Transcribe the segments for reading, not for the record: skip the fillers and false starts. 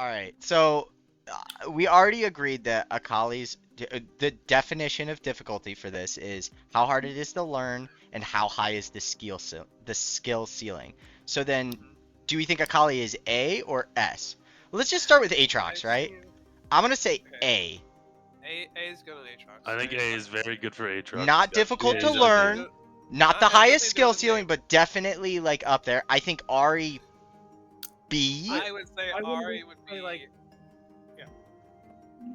All right. So we already agreed that Akali's the definition of difficulty for this is how hard it is to learn and how high is the skill ceiling. So then, do we think Akali is A or S? Let's just start with Aatrox, right? I'm gonna say A. A is good on Aatrox. I think A is very good for Aatrox. Not difficult to He's learn, not the Not highest definitely skill better than ceiling, A. but definitely like up there. I think Ari B. I would say I wouldn't Ari would say, be like- Yeah.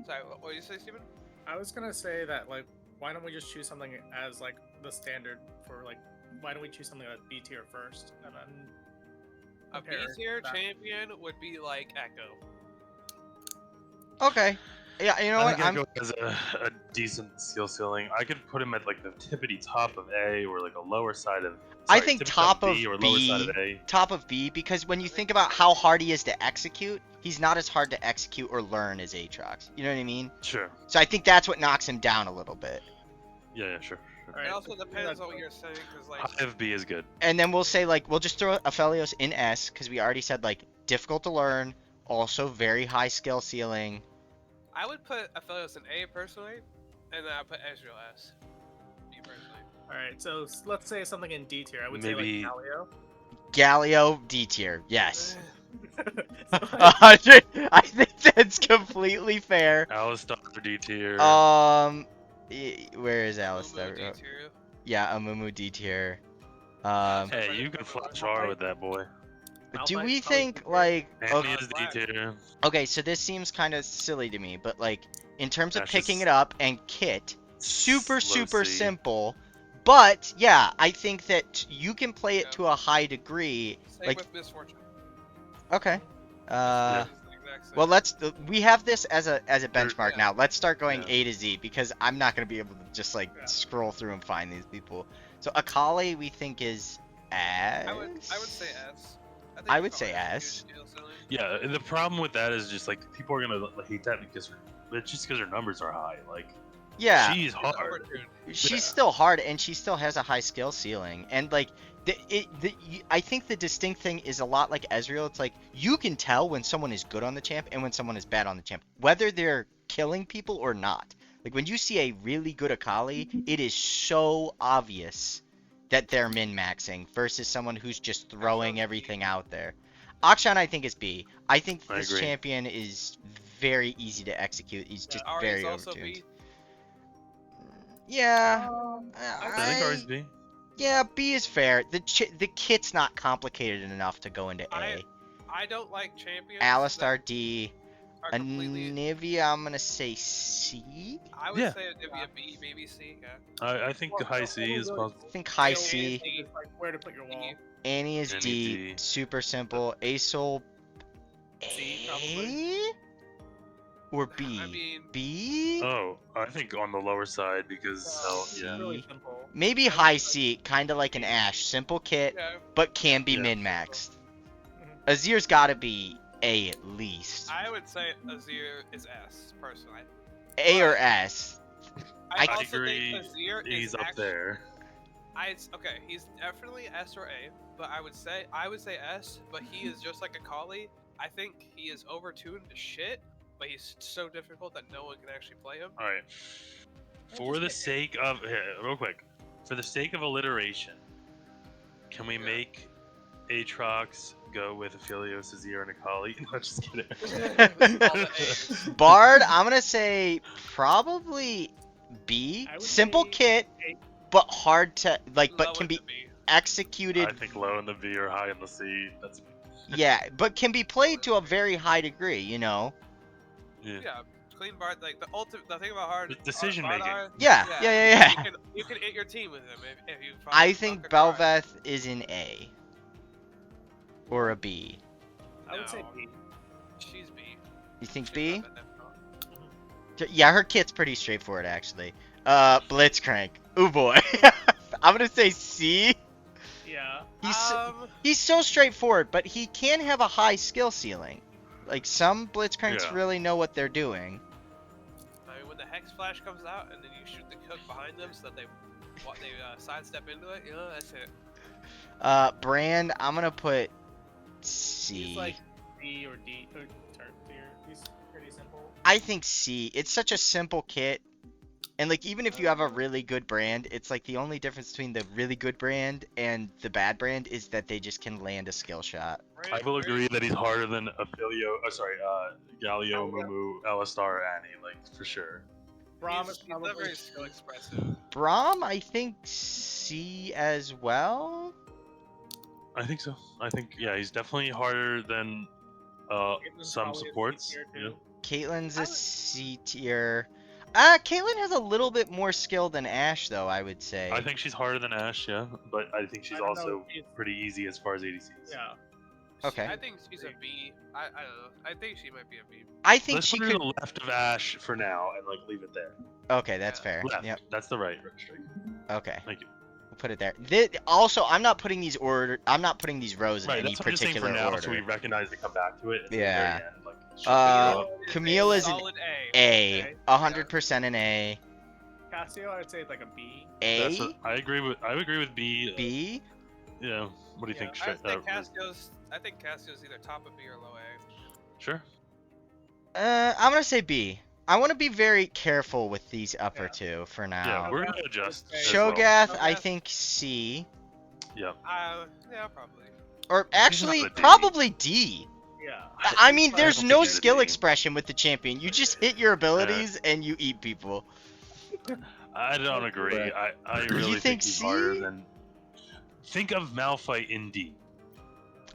Sorry, what did you say, Steven? I was gonna say that like, why don't we just choose something as like the standard for like, why don't we choose something like B tier first and then A B compare tier that. champion would be like Echo. Okay. Yeah, you know I what? think I'm Echo has a decent skill ceiling. I could put him at like the tippity top of A or like a lower side of. I sorry, think tippity top of B or lower side B. of A. top of B because when you think about how hard he is to execute, he's not as hard to execute or learn as Aatrox. You know what I mean? Sure. So I think that's what knocks him down a little bit. Yeah, sure. Alright, It also so depends that's- on what you're saying, because like High of B is good. And then we'll say like we'll just throw Aphelios in S because we already said like difficult to learn, also very high skill ceiling. I would put Aphelios in A personally, and then I'd put Ezreal S. Me personally. All right, so let's say something in D tier. I would Maybe- say like Galio. Galio D tier, yes. So, 100. I think that's completely fair. Alistar D tier. Where is Mumu Alistar? D tier. Yeah, Amumu D tier. Hey, you can flash R with that boy. Do Malphite we probably think D tier. like Anthony okay, is D tier. okay, so this seems kind of silly to me, but like in terms of That's picking just it up and kit, super low super C. simple. But yeah, I think that you can play it Yeah. to a high degree. Same Like with Misfortune. okay. Yeah. It's the exact same. Well, we have this as a benchmark yeah. now. Let's start going Yeah. A to Z because I'm not gonna be able to just like Yeah. scroll through and find these people. So Akali we think is S. I would say S. think I would it's say alright. S. Huge deal, silly. Yeah, and the problem with that is just like people are gonna hate that because it's just because her numbers are high. Like Yeah. she's It's hard. opportunity. She's Yeah. still hard and she still has a high skill ceiling and like I think the distinct thing is a lot like Ezreal. It's like you can tell when someone is good on the champ and when someone is bad on the champ, whether they're killing people or not. Like when you see a really good Akali, it is so obvious that they're min-maxing versus someone who's just throwing everything out there. Akshan I think is B. I think I this agree. champion is very easy to execute. He's just Ari very is also overtuned. B. Yeah. I think ours B. Yeah, B is fair. The kit's not complicated enough to go into A. I don't like champions. Alistar D. that are completely. Anivia, I'm gonna say C. I would Yeah. say it'd be a B, maybe C. Yeah. I think high C is possible. I think high A C. is D. It's like where to put your wall. Annie is Annie D. D. Super simple. Asol C, A probably. or B? I mean, B? Oh, I think on the lower side because yeah. Really simple. Maybe high C, kind of like an Ashe. Simple kit, yeah. but can be Yeah. min-maxed. Azir's gotta be A at least. I would say Azir is S personally. A or S. I I also agree. think Azir He's is up actually, there. Okay, he's definitely S or A, but I would say S, but he is just like Akali. I think he is overtuned to shit, but he's so difficult that no one can actually play him. All right. For the sake of real quick, for the sake of alliteration, can we Yeah. make Aatrox go with Aphelios, Azir, and Akali? No, just kidding. All the A's. Bard, I'm gonna say probably B. I would Simple say kit, A. but hard to like, Low but can in be the B. executed. I think low in the B or high in the C. That's Yeah, but can be played to a very high degree. You know. yeah. Yeah, clean Bard. Like the thing about hard The decision Bard making. are- Yeah, yeah. You can hit your team with him if you. I fuck think a card. Belveth is an A or a B. I would say No. B. She's B. You think She's B? not that difficult. Yeah, her kit's pretty straightforward actually. Blitzcrank. Ooh boy. I'm gonna say C. Yeah. He's so straightforward, but he can have a high skill ceiling. Like some Blitzcranks Yeah. really know what they're doing. I mean, when the Hex Flash comes out and then you shoot the cook behind them so that they sidestep into it, you know, that's it. Brand, I'm gonna put C. He's like B or D or third tier. He's pretty simple. I think C. It's such a simple kit. And like even if you have a really good brand, it's like the only difference between the really good brand and the bad brand is that they just can land a skill shot. I will agree that he's harder than Galio, Mumu, Alistar, Annie, like for sure. Braum is He's not probably. very skill expressive. Braum, I think C as well. I think so. I think he's definitely harder than Caitlin's some probably a C supports. tier, Yeah. too. Caitlyn's I a would- C tier. Caitlyn has a little bit more skill than Ashe, though, I would say. I think she's harder than Ashe, yeah, but I think she's I don't know also if she's- pretty easy as far as ADCs. Yeah. Okay. I think she's a B. I don't know. I think she might be a B. I think Let's she put her could. to the left of Ashe for now and like leave it there. Okay, that's Yeah. fair. Left. Yep. That's the right strike. Okay. Thank you. We'll put it there. Also, I'm not putting these rows in Right, any that's what I'm just saying particular for now, order. so we recognize to come back to it. At Yeah. The very end, like, Camille is an solid A. A. Okay. 100% an A. Cassio, I'd say like a B. That's A. what, I agree with B. B. Yeah. What do you think? I Straight, think Cassio's either top of B or low A. Sure. I'm gonna say B. I want to be very careful with these upper Yeah. two for Yeah, now. we're gonna adjust. Okay. as well. Shogath, I Shogath. think C. Yeah. Yeah, probably. Or actually, not a D. probably D. Yeah. I mean, I there's don't no think he's a skill D. expression with the champion. You just hit your abilities and you eat people. I don't agree. I really think think he's harder C? than. Think of Malphite in D.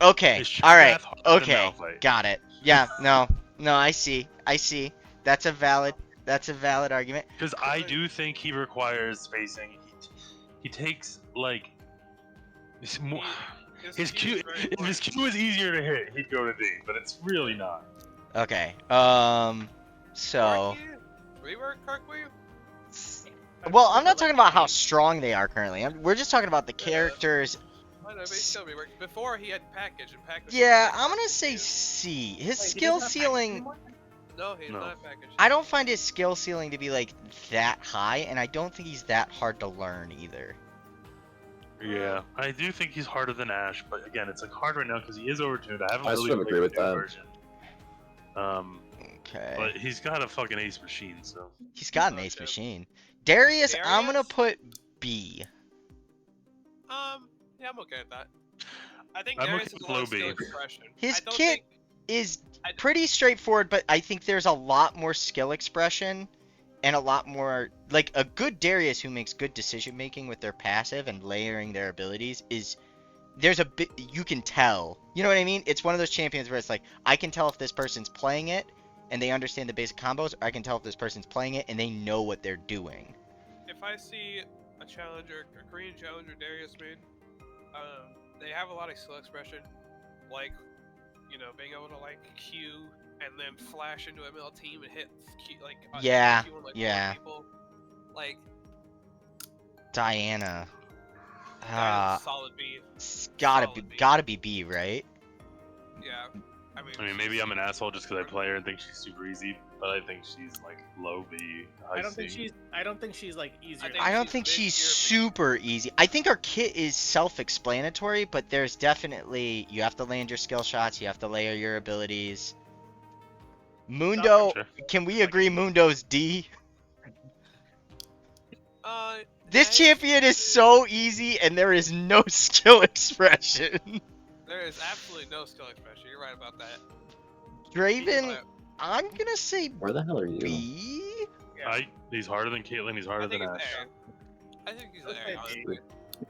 Okay. Is All right. Shogath harder than Okay. Malphite? Got it. Yeah. No. No. I see. That's a valid argument. Because I do think he requires spacing. He takes like. His His Q. is very If his important. Q was easier to hit, he'd go to D. But it's really not. Okay. So. Rework Karkwe? Well, I'm not talking about how strong they are currently. We're just talking about the characters. I know, but he still reworked. Before he had package and package. Yeah, I'm gonna say C. His Wait, he skill doesn't have package ceiling. anymore? No, he's No. not package. I don't find his skill ceiling to be like that high, and I don't think he's that hard to learn either. Yeah, I do think he's harder than Ashe, but again, it's like hard right now because he is overtuned. I haven't I really sort of played agree the with new that. version. Okay. But he's got a fucking ace machine, so He's got an Oh, ace shit. machine. Darius, I'm gonna Darius? put B. Yeah, I'm okay with that. I think I'm Darius okay is with a lot low of skill B. expression. His I don't kit think- is I- pretty straightforward, but I think there's a lot more skill expression and a lot more like a good Darius who makes good decision making with their passive and layering their abilities is there's a bit you can tell. You know what I mean? It's one of those champions where it's like I can tell if this person's playing it and they understand the basic combos, or I can tell if this person's playing it and they know what they're doing. If I see a challenger, a Korean challenger Darius made, they have a lot of skill expression, like, you know, being able to like Q and then flash into a middle team and hit Q, like Yeah, Q on, like, yeah. people. Like Diana. that is solid B. It's solid B. gotta be B, right? Yeah, I mean maybe I'm an asshole just because I play her and think she's super easy, but I think she's like low B, high I don't think C. she's like easier. think I don't she's think she's mid-tier B. super easy. I think her kit is self-explanatory, but there's definitely you have to land your skill shots, you have to layer your abilities. Mundo, Sure. can we agree Mundo's D? This yeah, champion is so easy and there is no skill expression. There is absolutely no skill expression. You're right about that. Draven, But I'm gonna say Where the hell are you? B. Yeah. He's harder than Caitlyn, he's I harder think than it's Ashe. A. I think he's Let's A. say honestly. B.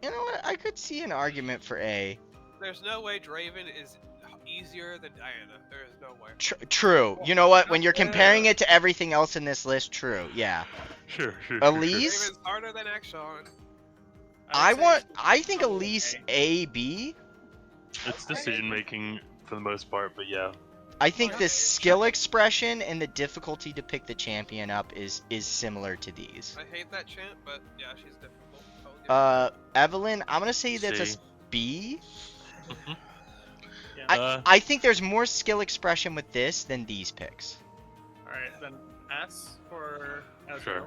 You know what? I could see an argument for A. There's no way Draven is easier than Diana. There is no way. True. You know what? When you're Yeah. comparing it to everything else in this list, true. Yeah. Sure. Elise? Draven's harder than Akshan. I think probably Elise A. A B. It's decision making for the most part, but yeah. I think Yeah. the skill expression and the difficulty to pick the champion up is similar to these. I hate that chant, but yeah, she's difficult. I'll give Evelyn, I'm gonna say that's a C. B. Yeah. I think there's more skill expression with this than these picks. All right, then S for Ezreal. Sure. it.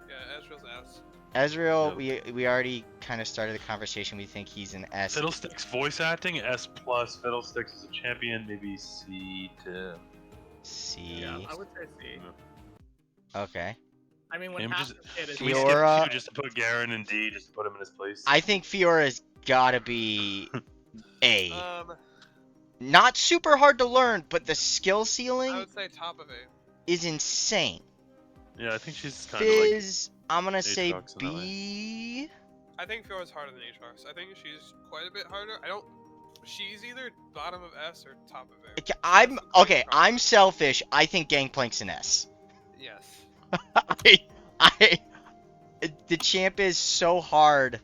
Yeah, Ezreal's S. Ezreal, Yep. we already kind of started the conversation. We think he's an S. Fiddlesticks voice acting S+. Fiddlesticks is a champion, maybe C to. C. Yeah, I would say C. Okay. I mean, when Maybe half just- the kid is Can we skip Fiora- Q just to put Garen in D, just to put him in his place? I think Fiora's gotta be A. Not super hard to learn, but the skill I ceiling would say top of A. is insane. Yeah, I think she's kind of like. Fizz, I'm gonna say Aatrox in that way. B. I think Fiora's harder than Aatrox. I think she's quite a bit harder. She's either bottom of S or top of A. Okay, I'm That's a okay. big problem. I'm selfish. I think Gangplank's an S. Yes. The champ is so hard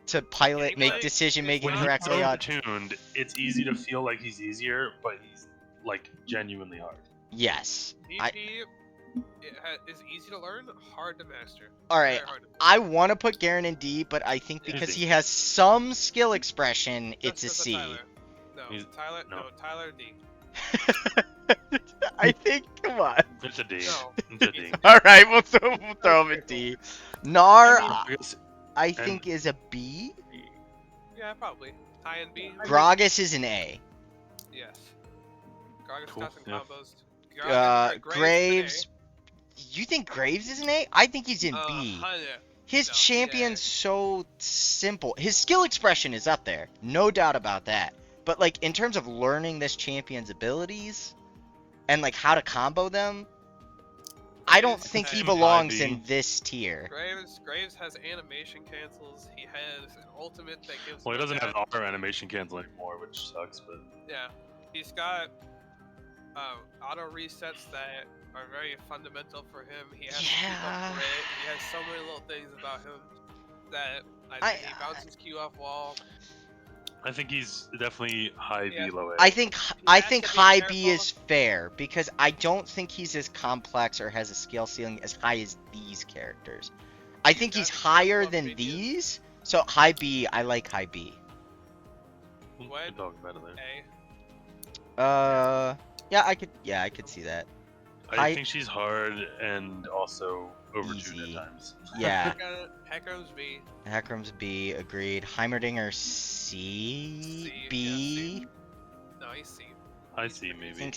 to pilot, make Gangplank decision making When is he's correctly on. overtuned, it's easy to feel like he's easier, but he's like genuinely hard. Yes. DP is easy to learn, hard to master. All right. Very hard to master. I want to put Garen in D, but I think Yeah. because he has some skill expression, it's a Just C. Tyler. No, He's- Tyler. no. No, Tyler D. I think. Come on. It's a D. No. It's a D. All right, we'll throw him in D. Nar, I mean, Because I think is a B. Yeah, probably. High and B. Gragas is an A. Yes. Gragas Cool, got some yeah. combos. Graves. You think Graves is an A? I think he's in is an A. B. Yeah. His no, champion's so simple. His skill expression is up there, no doubt about that. But like in terms of learning this champion's abilities and like how to combo them, I don't think he Graves belongs has- in this tier. Graves has animation cancels. He has an ultimate that gives. well, he him doesn't have that- our animation cancel anymore, which sucks. But Yeah, he's got auto resets that are very fundamental for him. He has to keep Yeah. up grit. He has so many little things about him that I think he bounces Q off wall. I think he's definitely high B, Yeah. low A. I think has to be high B careful. is fair because I don't think he's as complex or has a skill ceiling as high as these characters. I think he's got higher above than medium. these. So high B, I like high B. We What? can talk about it later. Yeah, I could see that. I High- think she's hard and also overtuned Easy. at times. Yeah, Hecarim's B. Hecarim's B, agreed. Heimerdinger C, C, B. yeah, No, he's C. I see, I maybe. think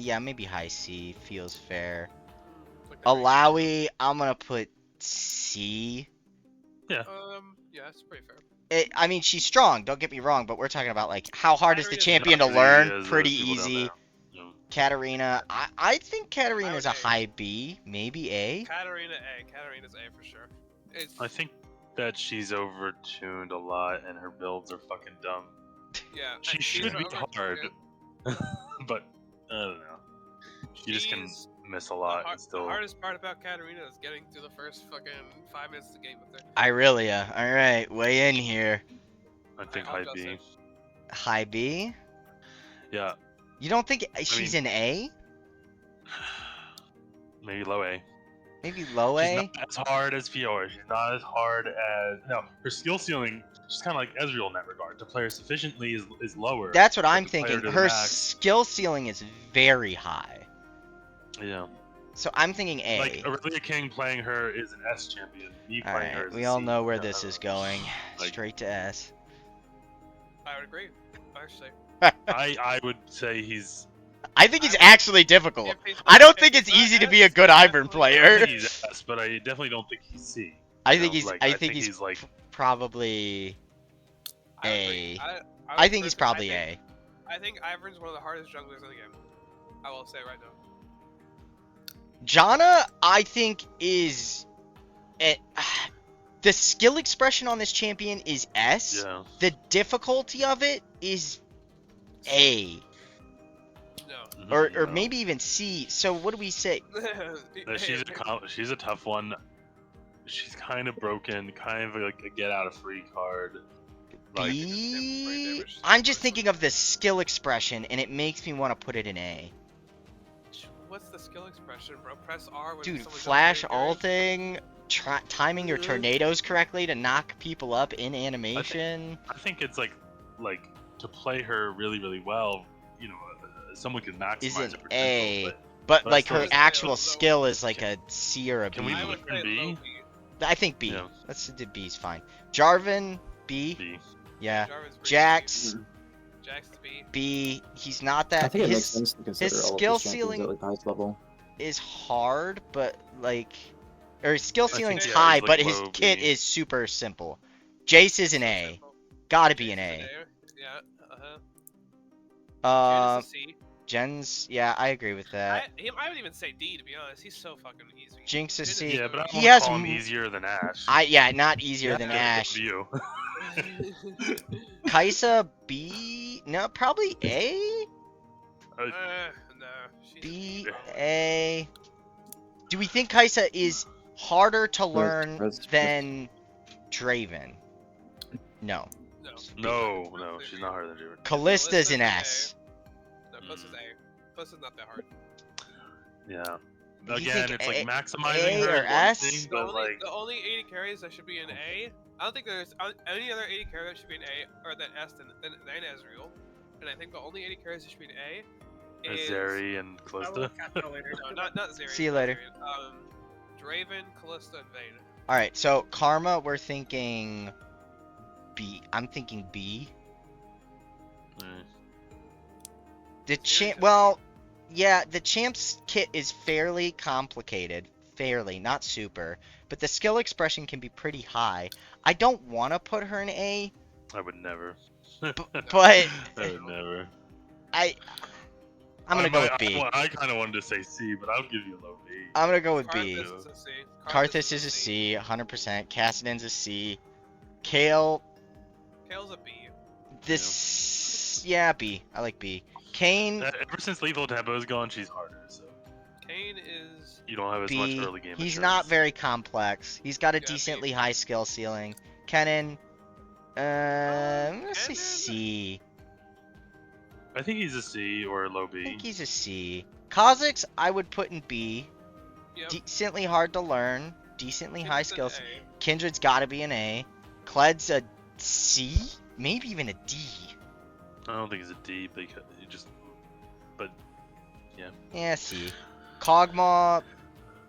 yeah, maybe high C feels fair. Look at Alawi, I'm gonna put C. yeah, that's pretty fair. I mean, she's strong. Don't get me wrong, but we're talking about like how hard is the Katarina's champion to Not learn? easy as Pretty people don't easy. know. No. Katarina, I think Katarina's a would say- high B, maybe A. Katarina A. Katarina's A for sure. It's I think that she's overtuned a lot and her builds are fucking dumb. yeah. She and should she's be over- hard, but I don't know. She just can She's- miss a lot and The still. hardest part about Katarina is getting through the first fucking 5 minutes of the game with her. Irelia, all right, weigh in here. I think I'll high go B. safe. High B. Yeah, You don't think she's an A? maybe low A. Maybe low She's A? not as hard as Fiora. She's not as hard as her skill ceiling. She's kind of like Ezreal in that regard. To play her sufficiently is lower. That's what but I'm to play thinking. to the Her max- skill ceiling is very high. Yeah. So I'm thinking A. Like Aurelia King playing her is an S champion. Me All playing her right, is we a all C. know where Yeah, this I is don't know. going. Like- Straight to S. I would agree. Actually. I would say he's. I think he's I would- actually difficult. If he's I not- don't if think he's it's not easy to S, be a good he's Ivern definitely player. I think he's S, but I definitely don't think he's C. I You think know, he's. like, I think he's like. probably. I would agree. A. I would I think he's agree. probably I think, A. I think Ivern's one of the hardest junglers in the game. I will say right now. Janna, I think is. The skill expression on this champion is S. Yeah. The difficulty of it is A. No. Mhm, Or yeah. maybe even C. So what do we say? She's a tough one. She's kind of broken, kind of like a get out of free card. Like, B? I'm just thinking of the skill expression, and it makes me want to put it in A. What's the skill expression, bro? Press R when Dude, someone goes flash very hard. ulting, timing your tornadoes correctly to knock people up in animation. I think it's like to play her really, really well. You know, someone can maximize Is her it potential. A? But But But like still her it's actual low. skill is like a C or a B. Can we I put would her in say B? low B. I think B. Yeah. Let's do B's fine. Jarvan, B. B. Yeah. Jarvan's pretty Jax, Mhm. B. Jax is B. B. He's not that. I think it makes his sense to consider all skill of these champions ceiling- at like the highest level. is hard, but like, or his skill I think, ceiling's yeah, high, he's, but like, his low kit B. is super simple. Jace is an A. Simple. Gotta be Jace an is A. Yeah. Jen is a C. Jen's, yeah, I agree with that. I would even say D to be honest. He's so fucking easy. Jinx is Jen C. Yeah, but I He want to has call him m- easier than Ash. Yeah, not easier than Yeah, Ash. You. Kaisa B. No, probably A. No. She's B a A. Do we think Kaisa is harder to learn Res- than Draven? No. No. No, she's not harder than Draven. Callista's an Callista's S. No, plus is A. Plus is not that hard. Yeah. You Again, think it's like A- maximizing A her or is one S? thing, The but only, like the only 80 carries that should be an A. I don't think there's any other 80 carry that should be an A or than S than Ezreal. And I think the only 80 carries that should be an A is Zeri and I will Calista. catch that later. no, not Zeri. See you not later. Zeri. Draven, Callista, and Vayne. All right, so Karma, we're thinking B. I'm thinking B. Mm. The Zeri champ. could Well, yeah, the champ's kit is fairly complicated. Fairly, not super. But the skill expression can be pretty high. I don't want to put her in A, I would never. but I would never. I'm gonna go with B. I kind of wanted to say C, but I'll give you a low B. I'm gonna go with B. Karthus is a C. Karthus is a C, 100%. Kassadin's a C. Kale, Kale's a B. this, yeah, B. I like B. Kane, Ever since Lethal Tempo's gone, she's harder, so Kane is. you don't have as much B. early game. He's assurance. not very complex. He's got a Yeah, B. decently high skill ceiling. Kennen, I'm gonna say Kennen? C. I think he's a C or a low I B. think he's a C. Kha'Zix, I would put in B. Yep. Decently hard to learn. Decently high Kindred's an skills. A. Kindred's gotta be an A. Kled's a C? Maybe even a D. I don't think he's a D because he just. But Yeah, C. Kog'Maw,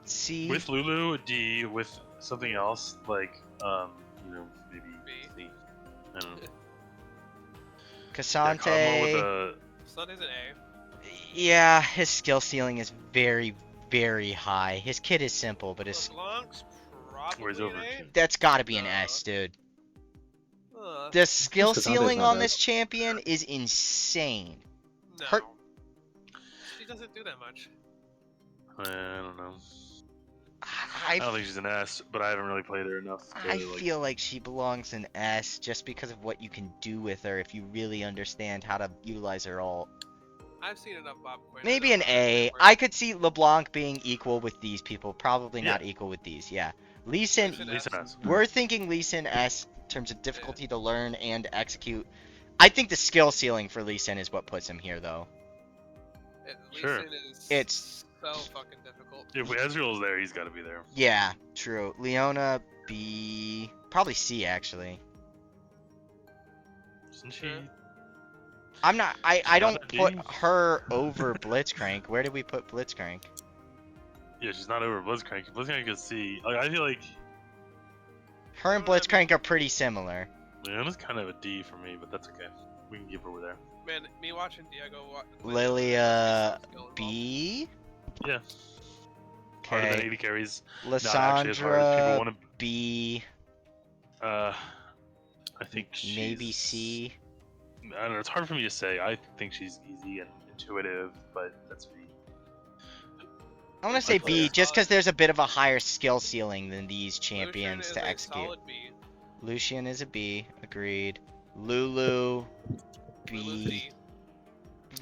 C. with Lulu, a D. With something else like maybe B. C. I don't know. Cassante. Yeah, with a Sunday's an A. Yeah, his skill ceiling is very, very high. His kit is simple, but his LeBlanc's Where's probably over? an that's gotta be an S, dude. A. The skill Cassante's ceiling not on bad. this champion is insane. No. her- She doesn't do that much. I don't know. I I, don't think she's an S, but I haven't really played her enough. To, I like, feel like she belongs in S just because of what you can do with her if you really understand how to utilize her ult. I've seen enough Bob Quinn. Maybe an A. I could see LeBlanc being equal with these people. Probably not equal with these. Yeah. Lee Sin, Lee Lisa S. we're thinking Lee Sin S in terms of difficulty to learn and execute. I think the skill ceiling for Lee Sin is what puts him here, though. Sure. It's- so fucking difficult. If Ezreal's there, he's got to be there. Yeah, true. Leona B, probably C actually. Isn't she? Sure. I'm not. I don't Not a put D? her over Blitzcrank. Where did we put Blitzcrank? Yeah, she's not over Blitzcrank. Blitzcrank is C. Like, I feel like Her and Blitzcrank are pretty similar. Leona's kind of a D for me, but that's okay. We can give her over there. Man, me watching Diego. Lilia B. Yeah. Harder than Okay. 80 carries. Not actually as hard as people Lissandra want B. to. I think she's. Maybe C. I don't know. It's hard for me to say. I think she's easy and intuitive, but that's me. I'm gonna say player. B just because there's a bit of a higher skill ceiling than these Lucian champions is to a execute. solid B. Lucian is a B. Agreed. Lulu Lulu's B. D.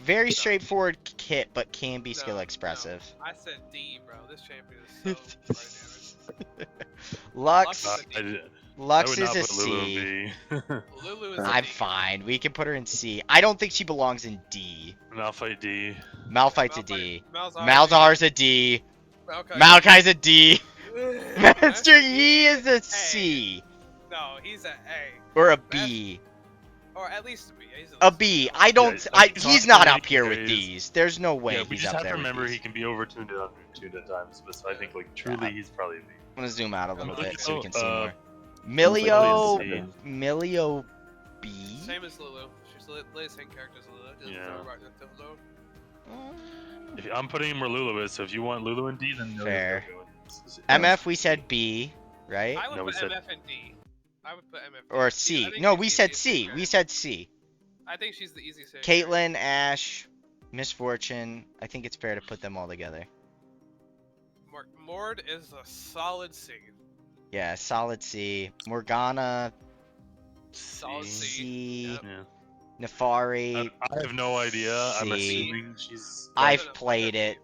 Very straightforward kit, but can be No, skill no. expressive. I said D, bro. This champion is so dynamic. Lux. Lux- I Lux would is not a put Lulu in C. B. Lulu is a I'm D. fine. We can put her in C. I don't think she belongs in D. Malphite D. Malphite's a D. Malzahar. Malzahar's a D. Maokai. Maokai's a D. Master Master Yi is a C. No, he's a A. Or a B. Or at least a B. He's A B. I don't. Yeah, he's He's not not really up here with carries. these. There's no way Yeah, we he's just up have to there with remember these. he can be overtuned and undertuned at times. But so I think like truly he's probably a B. gonna zoom out a little Milio, bit so we can see more. Milio Milio B. Same as Lulu. She's the same character as Lulu. Just Yeah. throw right into the zone. I'm putting in where Lulu is, so if you want Lulu and D, then Fair. Milio's MF, we said B, right? I would No, we put said- MF and D. I would put MF. Or I C. think No, she's we the said easiest C. to We carry. said C. I think she's the easiest. to carry. Caitlyn, Ash, Misfortune. I think it's fair to put them all together. Mord is a solid C. Yeah, solid C. Morgana, Solid C. C. Yep. Yeah. Nefari. I have no idea. I'm C. assuming she's. I've No, no, played no.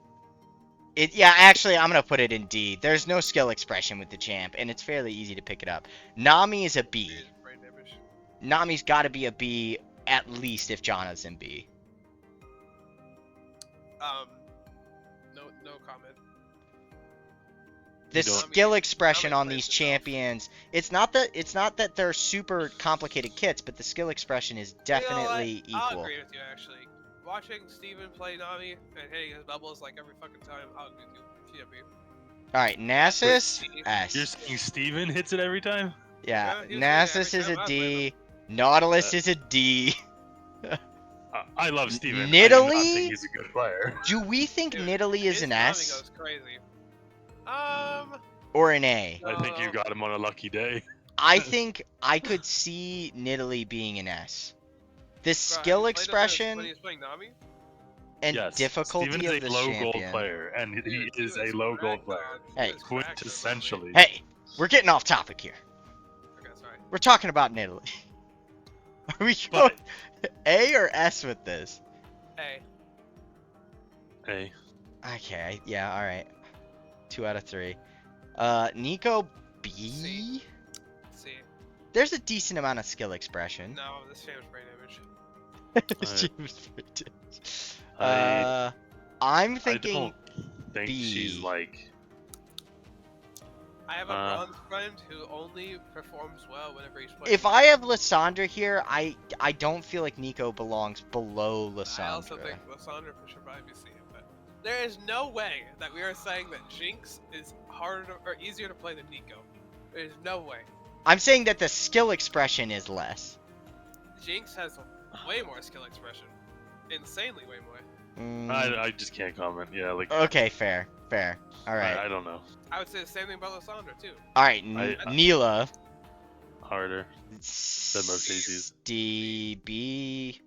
it. Yeah, actually, I'm gonna put it in D. There's no skill expression with the champ, and it's fairly easy to pick it up. Nami is a B. She's brain damage. Nami's got to be a B at least if Janna's in B. No comment. The You don't- skill expression Nami on plays these itself. champions, it's not that they're super complicated kits, but the skill expression is definitely You know what? I'll equal. agree with you actually. Watching Steven play Nami and hitting his bubbles like every fucking time, I'll agree with you. She a B. All right, Nasus Wait, You're S. saying Steven hits it every time? Yeah, Yeah, he was hitting it Nasus every is time a I D. Nautilus is a D. I love Steven. Nidalee? I do not think he's a good player. Do we think Dude, Nidalee is his an Nami S goes crazy. or an A? I think you got him on a lucky day. I think I could see Nidalee being an S. The Bro, skill have you played him expression when he's playing Nami? and Yes, difficulty Steven of is the a low gold champion. player, and he Dude, is he a was low gold cracked, player. dog. He Hey. was cracked so Quintessentially. Hey, we're getting off topic here. Okay, sorry. We're talking about Nidalee. Are we going But A or S with this? Hey, hey, Okay, yeah, all right. 2 out of 3. Nico B. C. C. There's a decent amount of skill expression. No, this shame's brain damage. I'm I thinking don't think B. she's like. I have a Uh, bronze friend who only performs well whenever he's playing. if I have Lysandra here, I don't feel like Nico belongs below I also Lysandra. think Lysandra should probably be C, but there is no way that we are saying that Jinx is harder or easier to play than Nico. There's no way. I'm saying that the skill expression is less. Jinx has way more skill expression. Insanely way more. Mm, I just can't comment. Yeah, like. okay, fair. All right. I don't know. I would say the same thing about Lysandra too. All right, I- Neela. Harder. Than most ACs. D, B,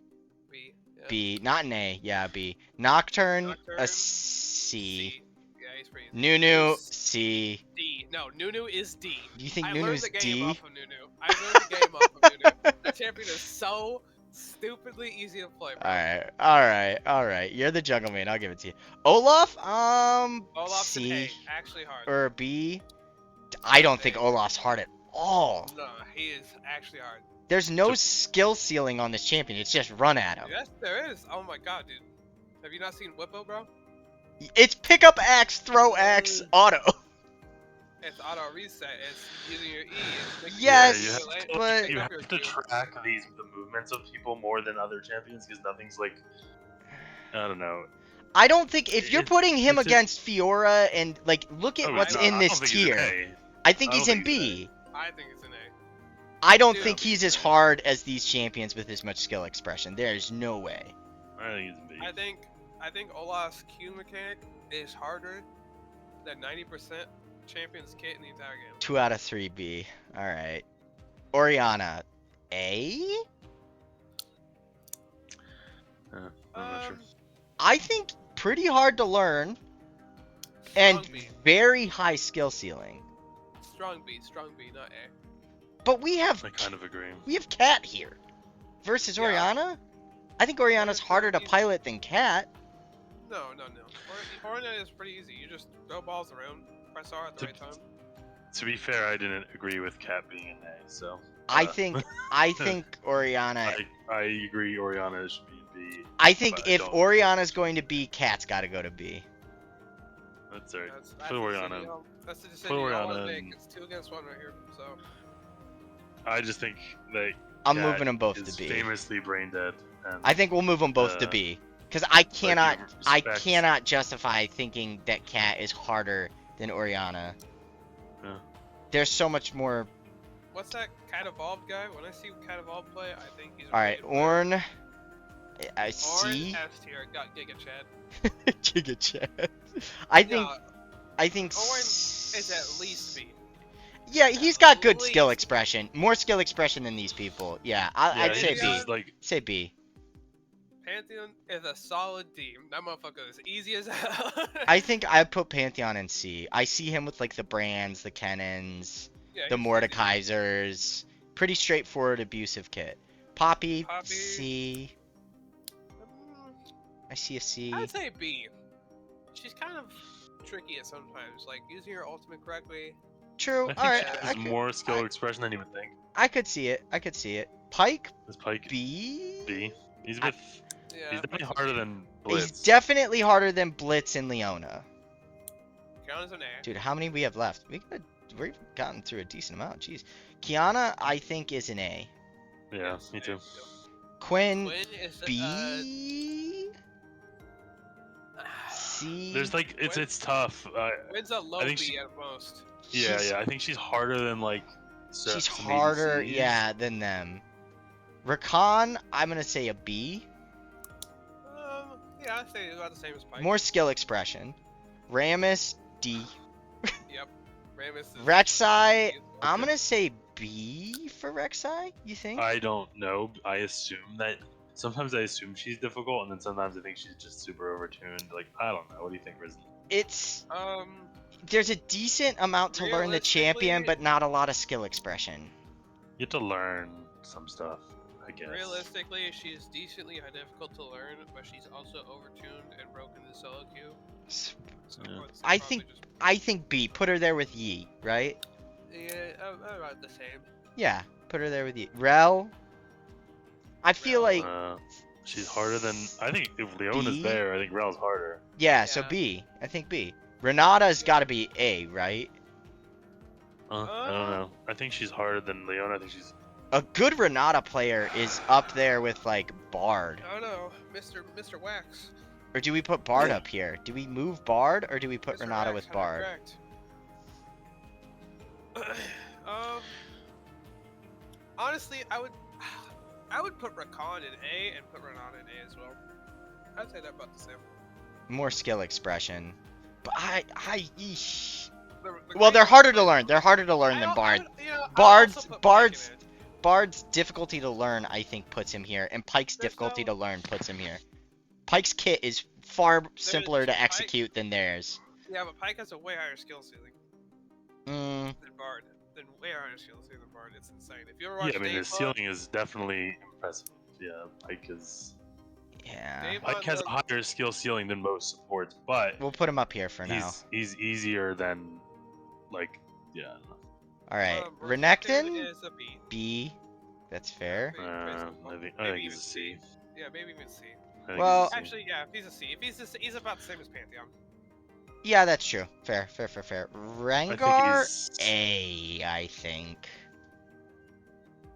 B. Yeah. B. Not an A. Yeah, B. Nocturne, Nocturne, a C. Yeah, he's pretty. Nunu, He's C. D. No, Nunu is D. Do you think I Nunu's learned the game D? off of Nunu. I learned the game off of Nunu. The champion is so stupidly easy to play, bro. Alright. You're the jungle man. I'll give it to you. Olaf, Olaf's an C A. Actually hard. or B. I don't think Olaf's hard at all. No, he is actually hard. There's no skill ceiling on this champion. It's just run at him. Yes, there is. Oh my god, dude. Have you not seen Whippo, bro? It's pick up axe, throw axe, auto. It's auto reset. It's using your E. It's making Yes, you your have delay. but- You have to track the movements of people more than other champions because nothing's like. I don't know. I don't think if you're It- putting him it's a- against Fiora and like look at Oh, what's no, in I this don't think he's an tier. A. I think I he's don't in think he's B. I think it's an A. I don't Dude, think I he's think as he's A. hard as these champions with as much skill expression. There's no way. I think he's in B. I think Olaf's Q mechanic is harder than 90% champions kit in the entire game. 2 out of 3 B. Alright. Oriana. A? I'm not sure. I think pretty hard to learn. And Strong B. very high skill ceiling. Strong B, not A. But we have I kind of agree. Cat here. Versus Yeah. Oriana? I think Oriana's harder to pilot than Cat. No. Oriana is pretty easy. You just throw balls around, press R at the right time. To be fair, I didn't agree with Cat being an A, so. I uh, think Oriana. I agree. Oriana should be in B. I think but I if don't. Oriana's going to be, Cat's got to go to B. That's alright. That's Put the Oriana. decision y'all- That's the Put decision y'all want to Oriana make. in. It's 2 against 1 right here. So I just think that I'm Cat moving them both is to B. famously brain dead. And I think we'll move them both to Uh, B. Because I cannot, I respect- cannot justify thinking that Cat is harder than Oriana. Yeah. there's so much more. What's that Cat Evolved guy? When I see Cat Evolved play, I think he's. All right, Ornn. I Ornn see. S tier got Giga Chad. Giga Chad. I think. Yeah, I think. Ornn is at least B. Yeah, he's got good least. skill expression. More skill expression than these people. Yeah, I'd say he's B. just, like, Say B. Pantheon is a solid D. That motherfucker is easy as hell. I think I'd put Pantheon in C. I see him with like the Brands, the Cannons, Yeah, the he's Mordekaisers. Pretty straightforward abusive kit. Poppy, Poppy. C. Mm, I see a C. I'd say B. She's kind of tricky at sometimes, like using her ultimate correctly. True. I think All right. she I has could, more skill expression than you would think. I could see it. I could see it. Pike, This Pike B. B. He's I- with. Yeah, He's definitely that's a harder B. than Blitz. He's definitely harder than Blitz and Leona. Kiana's an A. Dude, how many we have left? We've gotten through a decent amount. Jeez. Kiana, I think, is an A. Yeah, Yes, me A. too. Quinn, Quinn is B. C. There's like it's Quinn- it's tough. Quinn's a low I think B she- at most. Yeah, She's- I think she's harder than like. She's some harder, ADCs. yeah, than them. Rakan, I'm gonna say a B. Yeah, I'd say about the same as Pike. More skill expression. Rammus, D. Yep. Rammus is Rek'Sai, D. I'm gonna say B for Rek'Sai. You think? I don't know. I assume that sometimes I assume she's difficult, and then sometimes I think she's just super overtuned. Like I don't know. What do you think, Risen? It's Um, there's a decent amount to learn the champion, Realistically- but not a lot of skill expression. You have to learn some stuff, I guess. realistically, she's decently difficult to learn, but she's also overtuned and broken the solo queue. So Yeah. would say I probably think B. Put her there with Yi, right? Yeah, about the same. Yeah, put her there with Yi. Rel. I feel Rel, like She's harder than I think. If Leona's B? there, I think Rel's harder. yeah, so Yeah. B. I think B. Renata's got to be A, right? I don't know. I think she's harder than Leona. I think she's. A good Renata player is up there with like Bard. Oh no, Mr. Wax. Or do we put Bard up here? Do we move Bard or do we put Mr. Renata Wax with had it Bard? correct. Honestly, I would put Rakan in A and put Renata in A as well. I'd say that about the same. More skill expression. But eesh. The Well, they're great- harder to learn. They're harder to learn than I Bard. would- you know, I would Bard's- also put Pike Bard's- in it. Bard's difficulty to learn, I think, puts him here, and Pike's There's difficulty no- to learn puts him here. Pike's kit is far simpler to Pike- execute than theirs. Yeah, but Pike has a way higher skill ceiling Mm, than Bard. Way higher skill ceiling than Bard. It's insane. If you ever Yeah, watch I mean, Dave the Hunt, ceiling is definitely impressive. Yeah, Pike is. yeah. Dave Pike Hunt has a does- higher skill ceiling than most supports, but We'll put him up here for now. he's easier than, like, yeah. All right, Renekton Renekton, is a B. B. That's fair. I think Maybe he's even a C. Yeah, maybe even C. I think Well- he's a C. Actually, yeah, if he's a C. If he's about the same as Pantheon. Yeah, that's true. Fair. I Rengar, think he's- A, I think.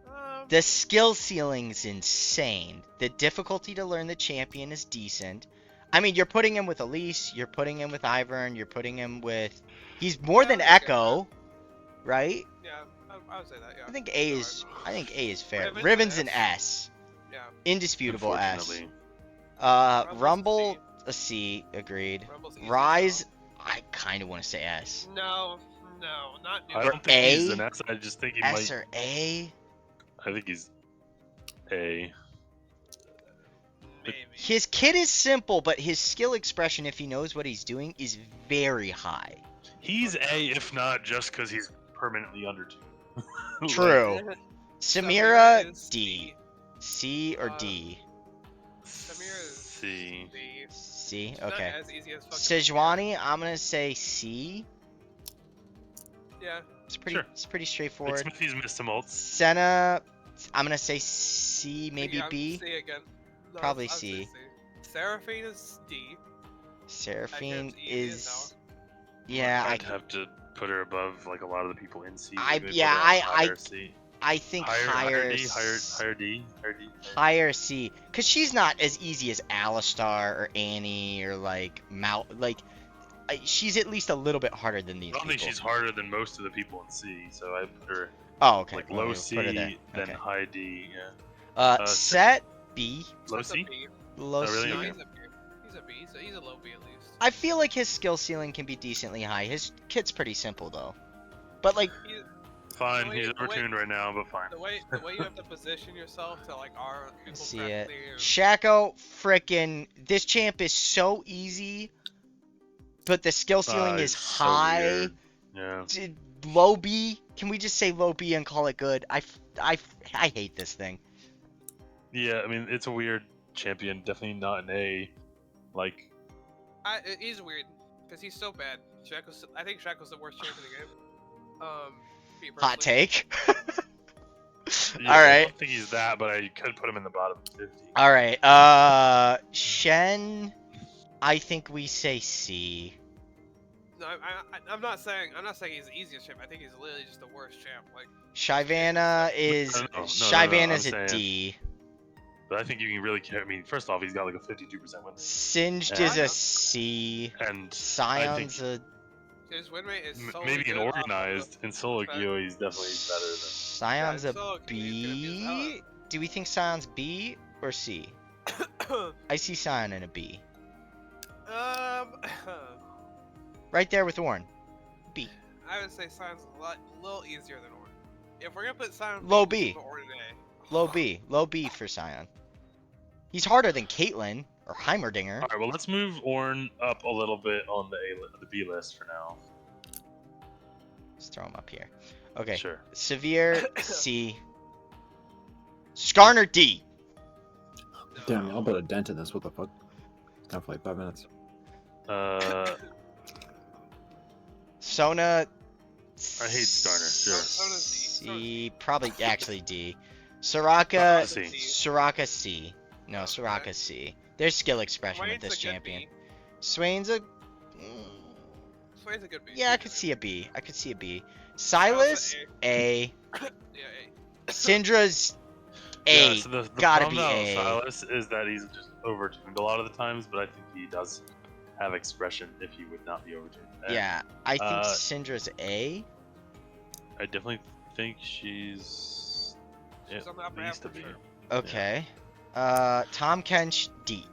Um, The skill ceiling's insane. The difficulty to learn the champion is decent. I mean, you're putting him with Elise, you're putting him with Ivern, you're putting him with... He's more than Yeah, I get Echo, right? yeah, I would say that. Yeah. I think A is fair. Riven's an Riven's an S. S. Yeah. Indisputable S. Unfortunately. Rumble's a Rumble, C. a C, agreed. Rumble's easy as Rise, I kind of want to say S. hell. No, not new. I Or don't think he's A? an S. I just think he S might. or A? I think he's A. Maybe. His kit is simple, but his skill expression, if he knows what he's doing, is very high. He's A, if not just because he's permanently under 2. True. Samira Samira, is D. C or Uh, D? Samira is C. B. C? She's not Okay. as easy as fucking Sejuani, I'm gonna say C. Yeah. It's pretty. Sure. It's pretty Like straightforward. Smithy's missed some ults. Senna, I'm gonna say C, maybe Yeah, B. C again. No, Probably I'd say C. Seraphine is D. Seraphine That gets easy as is. Yeah, I'd have to put her above like a lot of the people in C. I- maybe put yeah, her I- higher C. I think higher D, higher D. higher C, cause she's not as easy as Alistar or Annie or like she's at least a little bit harder than these I don't people. think she's harder than most of the people in C, so I put her Oh, okay. like well, low we'll C, put her there. then Okay. high D. Yeah. Set B, Low That's a C. B. low Oh, really? C. No, Okay. he's a B. He's a B. He's a low B at least. I feel like his skill ceiling can be decently high. His kit's pretty simple though. But like, He- Fine, The way- he's the way- overtuned right now, but fine. the way you have to position yourself to like R equals see it. correctly or- Shaco, frickin' this champ is so easy, but the skill ceiling is It's so high. weird. Yeah. Low B. Can we just say low B and call it good? I hate this thing. Yeah, I mean it's a weird champion. Definitely not an A. Like he's weird because he's so bad. I think Shaco's the worst champ in the game. Me Hot personally. take. yeah, All I right. don't think he's that, but I could put him in the bottom 50. All right. Shen. I think we say C. No, I'm not saying he's the easiest champ. I think he's literally just the worst champ. Like Shyvana is No, Shyvana's I'm a saying- D. But I think you can really care. I mean, first off, he's got like a 52% win rate, Singed Yeah. is a C. and Scion's a his win rate is so maybe in good off of organized in solo queue, he's definitely better than. Scion's Yeah, a solo queue, he's gonna be as B. Do we think Scion's B or C? the- I see Scion in a B. I Right there with Ornn. B. would say Sion's a little easier than Ornn. If we're gonna put Sion Low B, B. put Ornn in A. Low B. Low B for Scion. He's harder than Caitlyn or Heimerdinger. All right, well let's move Ornn up a little bit on the B list for now. Let's throw him up here. Okay. Sure. Severe C. Skarner D. Damn, I'll put a dent in this. What the fuck? It's gone for like 5 minutes. Sona. I hate Skarner, sure. Sona's D. C. Probably actually D. Soraka. C. Soraka C. No, Soraka C. There's skill expression with Swain's this a good champion. B. Swain's a. Swain's a good B. Yeah, I could see a B. I could see a B. Silas A. Yeah, A. Syndra's A. Yeah, so the gotta problem be about A. Silas is that he's just overtuned a lot of the times, but I think he does have expression if he would not be overtuned. And Yeah, I think Uh, Syndra's A. I definitely think she's She's on the upper needs half to for be. sure. Okay. Tom Kench D.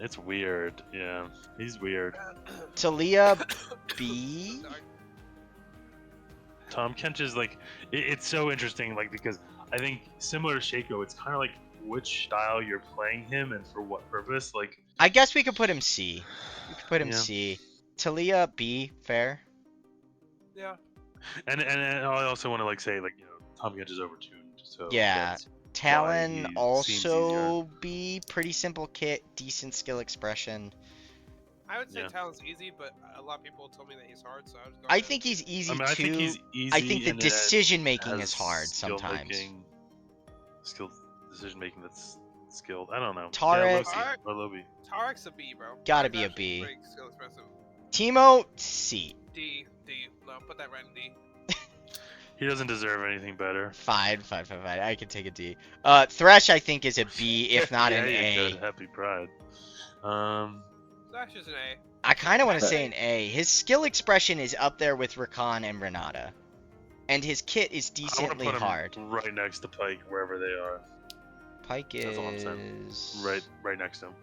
It's weird. Yeah, he's weird. Talia B. Sorry. Tom Kench is like, it's so interesting, like because I think similar to Shaco, it's kind of like which style you're playing him and for what purpose. Like, I guess we could put him C. We could put him Yeah. C. Talia B. Fair. Yeah. and I also want to like say like Tom Kench is overtuned, so Yeah. that's- Talon he seems also B. Pretty simple kit. Decent skill expression. I would say Yeah. Talon's easy, but a lot of people told me that he's hard, so I would go. I with think it. he's easy I mean, too. I think he's easy. I think the and it decision making has is hard skill sometimes. making- Skill decision making that's skilled. I don't know. Tarek- Yeah, low C Tarek- or low B. Tarek's a B, bro. Gotta Tarek's be a actually B. pretty skill expressive. Timo C. D. No, put that right in D. He doesn't deserve anything better. Fine. I can take a D. Thresh I think is a B, if not yeah, an you A. could. Happy Pride. Dash is an A. I kind of want to But- say an A. His skill expression is up there with Rakan and Renata, and his kit is I want to decently put him hard. right next to Pike, wherever they are. Pike That's all I'm saying. is Right next to him.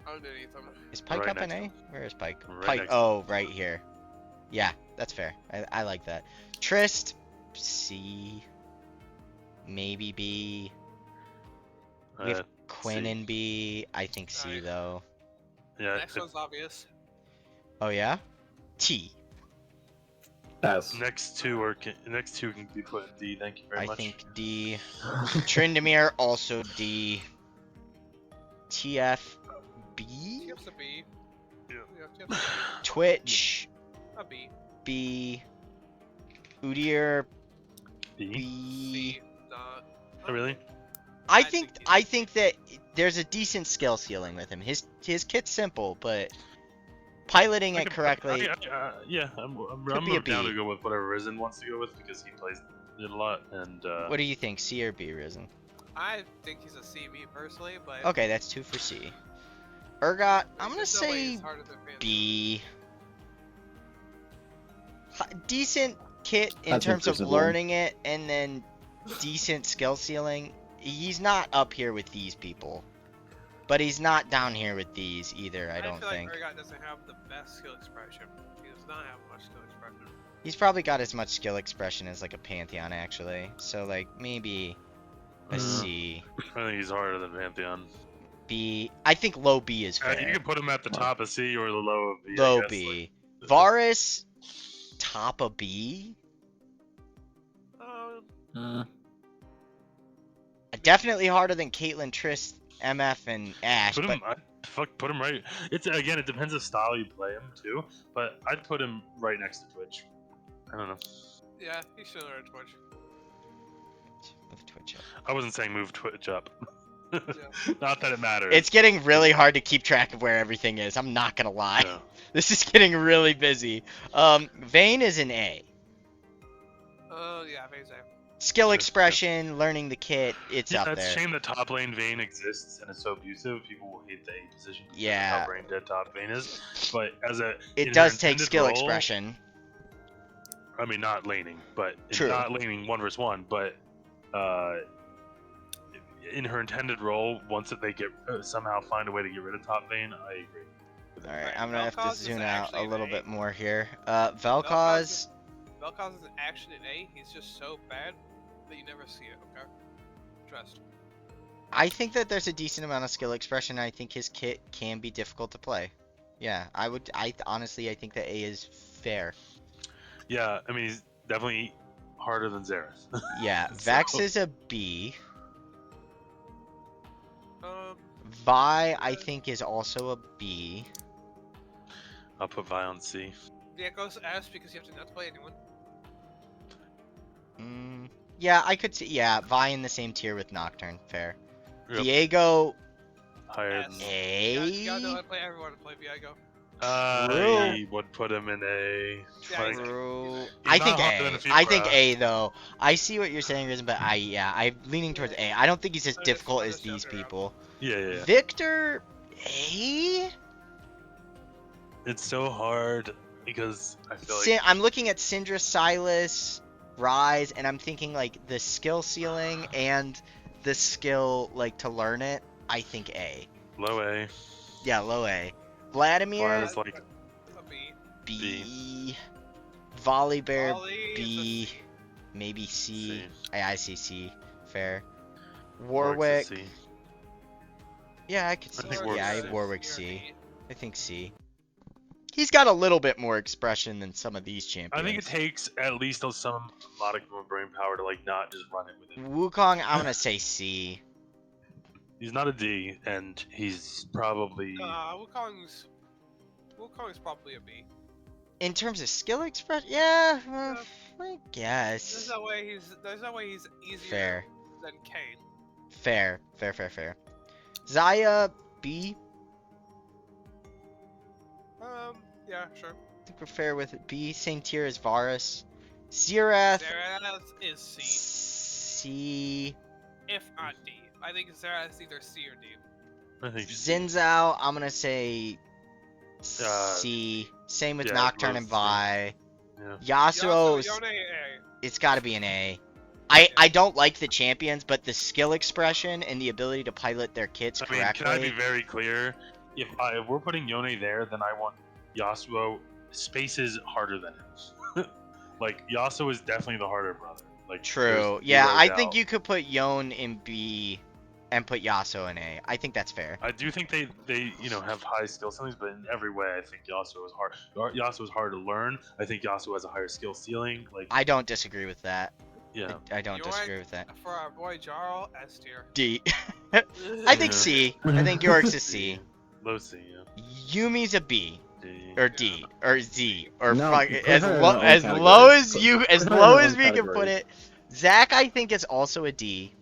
Underneath him. Is Pike right up in next to A? him. Where is Pike? Right Pike. next to Oh, right here. Yeah, that's fair. I like that. Trist C. Maybe B. We have Uh, Quinn C. in B. I think C Alright. though. yeah. Next one's obvious. Oh yeah. T. S. Next two can be put in D. Thank you very I much. think D. Tryndamere also D. TF B. TF's a B. Yeah. Yeah, TF's Twitch a B. B. Udyr D. B. C. Not. Oh, really? I I think think that there's a decent skill ceiling with him. His kit's simple, but piloting I it could- correctly. yeah, I'm be a down B. to go with whatever Risen wants to go with because he plays it a lot and What do you think, C or B, Risen? I think he's a C, me personally, but. Okay, that's 2 for C. Urgot, I'm gonna there's no way say he's harder than Phantom. B. Decent kit in That's terms of impressive, learning it, and then decent skill ceiling. He's not up here with these people, but he's not down here with these either. I don't feel think. like Urgot doesn't have the best skill expression. He does not have much skill expression. He's probably got as much skill expression as like a Pantheon actually. So like maybe a Mm. C, I think he's harder than Pantheon. B. I think low B is You fair. can put him at the top of C or the low of B. I Low guess, B. like- Varus, top of B. Uh, Definitely harder than Caitlyn, Triss, MF, and Ash. Put But him, put him right. It's again, it depends the style you play him too. But I'd put him right next to Twitch. I don't know. Yeah, he's similar to Twitch. move Twitch up. I wasn't saying move Twitch up. Yeah. Not that it matters. It's getting really hard to keep track of where everything is. I'm not gonna lie. Yeah. This is getting really busy. Vayne is an A. Oh yeah, Vayne's A. Skill Yes, expression, learning the kit, it's Yeah, up it's a there. shame that top lane Vayne exists and it's so abusive. People will hate the A position. because of Yeah. How brain dead top Vayne is. But as a It in does her take intended skill role- expression. I mean, not laning, but True. not laning 1v1, but in her intended role, once that they get somehow find a way to get rid of top Vayne, I agree. All right, Right, I'm gonna have to Vel'Koz is zoom out actually a an little A. bit more here. Vel'Koz Vel'Koz, Vel'Koz is an action in A. He's just so bad that you never see it. Okay. Trust. I think that there's a decent amount of skill expression. I think his kit can be difficult to play. Yeah, honestly, I think that A is fair. Yeah, I mean, he's definitely harder than Xerath. Yeah, So- Vex is a B. Um. I think is also a B. I'll put Vi on C. Yeah, it goes to S because you have to not play anyone. Yeah, I could see. Yeah, Vi in the same tier with Nocturne. Fair. Yep. Viego Higher S. than. You gotta know how A. to play everyone to play Viego. I would put him in A. Yeah, Like, True. He's I not think harder than A. a I think Fiora. A though. I see what you're saying, Risen, but I'm leaning towards A. I don't think he's as I just- difficult I as just these jumped around. people. yeah. Victor A. It's so hard because I feel like I'm looking at Syndra, Silas, Rise, and I'm thinking like the skill ceiling and the skill like to learn it. I think A. low A. Yeah, low A. Vladimir Whereas like A B. B. Volibear Volley is a B. C. Maybe C. C. I see C. Fair. Warwick's a Warwick. C. Yeah, I could see. think Yeah, Warwick's Warwick You're a C. B. I think C. He's got a little bit more expression than some of these champions. I think it takes at least some modicum of brain power to like not just run it with him. Wukong, I'm gonna say C. He's not a D, and he's probably Wukong's probably a B. In terms of skill expression, yeah, Yeah. I There's guess. no way he's easier Fair. than Kane. Fair. Zaya B. Yeah, sure. I think we're fair with it. B. Same tier as Varus. Xerath. Xerath is C, C. if not D. I think Xerath is either C or D. I think Xin Zhao, I'm gonna say C. Same with yeah, Nocturne both and C. Vi. Yeah. Yasuo, Yone A. it's gotta be an A. I don't like the champions, but the skill expression and the ability to pilot their kits I mean, correctly. can I be very clear? If we're putting Yone there, then I want Yasuo spaces harder than him. Like Yasuo is definitely the harder brother. Like True. there's Yeah, zero I think doubt. you could put Yone in B and put Yasuo in A. I think that's fair. I do think they have high skill ceilings, but in every way, I think Yasuo is hard. Yasuo is hard to learn. I think Yasuo has a higher skill ceiling. Like I don't disagree with that. yeah, I don't You know disagree what? with that. For our boy Jarl, S tier. D. I think Yeah. C. I think York's a C. low C, yeah. Yumi's a B D. or D or Z or No, fuck, put as her in low her own as category. low as Put- you as put her in low her as own we can category. put it. Zach, I think is also a D.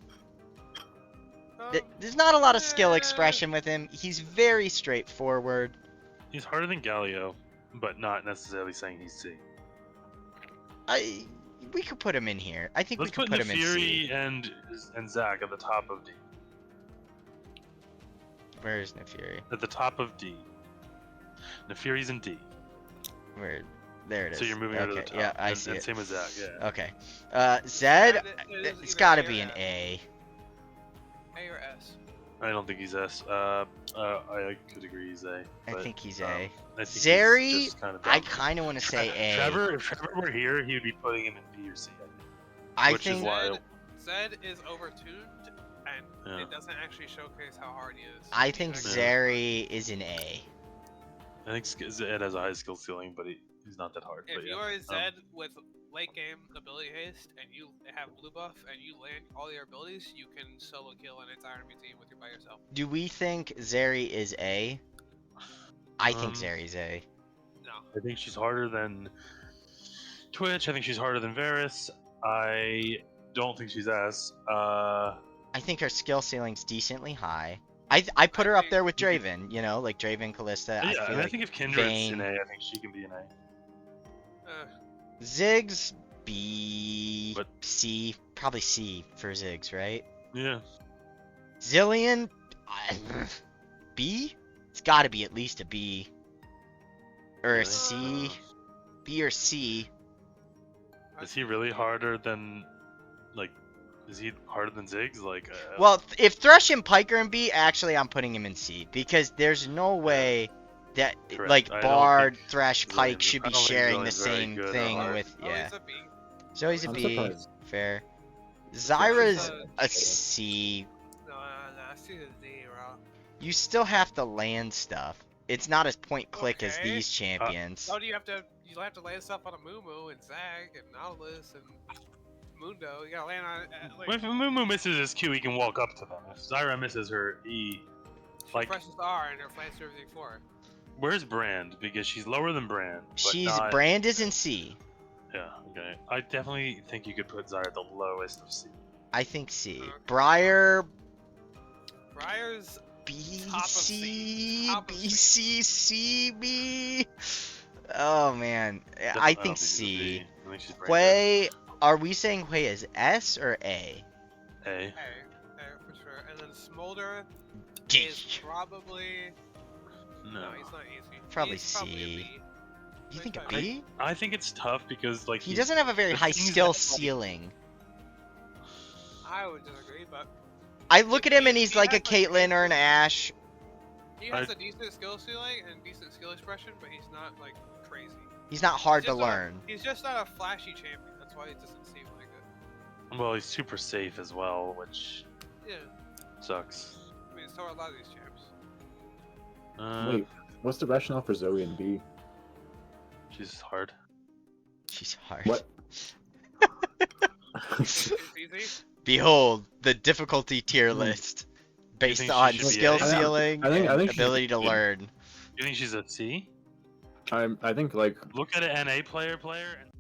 There's not a lot of skill expression with him. He's very straightforward. He's harder than Galio, but not necessarily saying he's C. We could put him in here. I think Let's we could put put him in C. Nefiri and Zac at the top of D. Where is Nefiri? At the top of D. Nefiri's in D. Where? There it is. So you're moving her to the Okay, top. yeah, I and, see and it. same as Zach. Yeah. Okay. Zed, Zed is it's either got to A or be an S. A. A or S. I don't think he's S. I could agree he's A. I but, think he's um, A. I think he's Zeri, just kind of I dumb. kind of want to say A. Trevor, if Trevor were here, he would be putting him in B or C. I which is think why- Zed is overtuned, and Yeah. it doesn't actually showcase how hard he is. I think He's Yeah. Zeri is an A. I think Zed has a high skill ceiling, but he's not that hard. If but yeah. you are Zed with late game ability haste and you have blue buff and you land all your abilities, you can solo kill an entire enemy team with you by yourself. Do we think Zeri is A? I think Um, Zeri's A. No. I think she's harder than Twitch. I think she's harder than Varus. I don't think she's S. I think her skill ceiling's decently high. I put her up there with Draven, you know, like Draven, Callista. Yeah, I I, feel mean, I like think if Kindred's Vayne- an A, I think she can be an A. Ziggs B, But- C, probably C for Ziggs, right? Yeah. Zillion, B? It's got to be at least a B. Or a C. B or C. Is he really harder than, like, is he harder than Ziggs? Like, Well, if Thresh and Pike are in B, actually I'm putting him in C. Because there's no way that, Correct. like, I don't Bard, think Thresh, Pike Zillion's- should I be don't think sharing the Zillion's very same good or thing hard. with, Oh, yeah. he's a B. Zoe's a I'm B, surprised. fair. Zyra's Uh, a C. No, I see the D, bro. You still have to land stuff. It's not as point click as Okay. these champions. Oh, you have to land stuff on a Mumu and Zag and Nautilus and Mundo. You gotta land on like, if Mumu misses his Q, he can walk up to them. If Zyra misses her E, like, presses R and her flanks everything for her. where's Brand? Because she's lower than Brand. But She's not, Brand is in C. Yeah, okay. I definitely think you could put Zyra at the lowest of C. I think C. Okay. Briar Briar's B Top of C C. Top B of C C B. Oh man, I don't think she's a C. B. I think she's Brand Hui, are we saying Hui is S or A? A. A, for sure. And then Smolder D. is probably No. he's not easy. Probably He's probably a C. B. You think a I- B? I think it's tough because, like, He he's- doesn't have a very the high things skill that, like- ceiling. I would disagree, but I look at him and he- he's he like a has, like, Caitlyn or an Ashe. he has a decent skill ceiling and decent skill expression, but he's not like crazy. He's not hard He's to just not- learn. He's just not a flashy champion. That's why it doesn't seem like it. Well, he's super safe as well, which Yeah, sucks. I mean, so are a lot of these champs. Wait, what's the rationale for Zoe and B? She's hard. She's hard. What? It's easy. Behold the difficulty tier Hmm. list based think she on should be skill A? ceiling I think and she ability to should be. learn. You think she's a C? I think like Look at an NA player, and